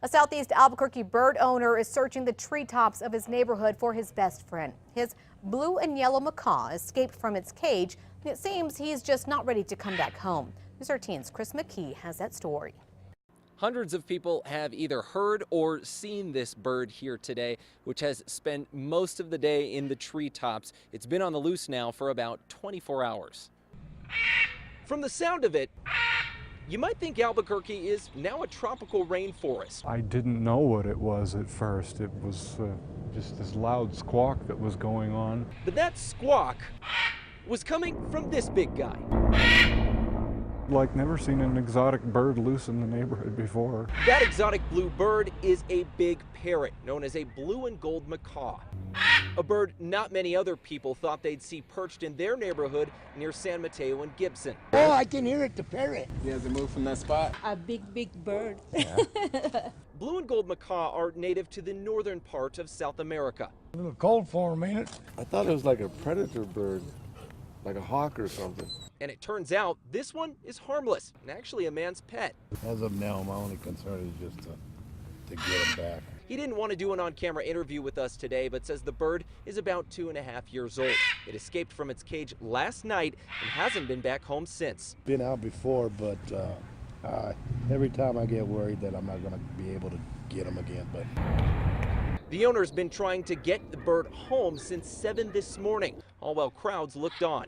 A Southeast Albuquerque bird owner is searching the treetops of his neighborhood for his best friend. His blue and yellow macaw escaped from its cage, and it seems he's just not ready to come back home. News 13's Chris McKee has that story. Hundreds of people have either heard or seen this bird here today, which has spent most of the day in the treetops. It's been on the loose now for about 24 hours. From the sound of it, you might think Albuquerque is now a tropical rainforest. I didn't know what it was at first. It was just this loud squawk that was going on. But that squawk was coming from this big guy. Like, never seen an exotic bird loose in the neighborhood before. That exotic blue bird is a big parrot known as a blue and gold macaw. A bird not many other people thought they'd see perched in their neighborhood near San Mateo and Gibson. Oh, I can hear it, the parrot. He hasn't moved from that spot. A big bird. Yeah. Blue and gold macaw are native to the northern part of South America. A little cold for him, ain't it? I thought it was like a predator bird, like a hawk or something. And it turns out this one is harmless and actually a man's pet. As of now, my only concern is just to get him back. He didn't want to do an on-camera interview with us today, but says the bird is about 2.5 years old. It escaped from its cage last night and hasn't been back home since. Been out before, but every time I get worried that I'm not going to be able to get him again. But the owner's been trying to get the bird home since 7 this morning, all while crowds looked on.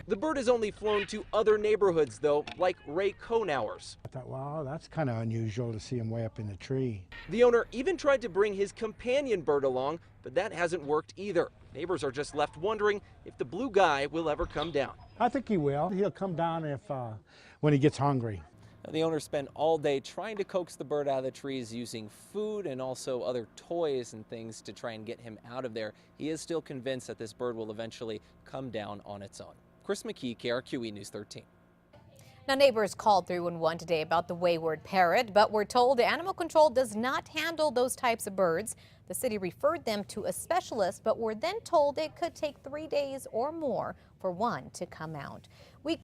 The bird has only flown to other neighborhoods, though, like Ray Konauer's. I thought, wow, that's kind of unusual to see him way up in the tree. The owner even tried to bring his companion bird along, but that hasn't worked either. Neighbors are just left wondering if the blue guy will ever come down. I think he will. He'll come down when he gets hungry. The owner spent all day trying to coax the bird out of the trees using food and also other toys and things to try and get him out of there. He is still convinced that this bird will eventually come down on its own. Chris McKee, KRQE News 13. Now, neighbors called 311 today about the wayward parrot, but we're told the animal control does not handle those types of birds. The city referred them to a specialist, but were then told it could take 3 days or more for one to come out. We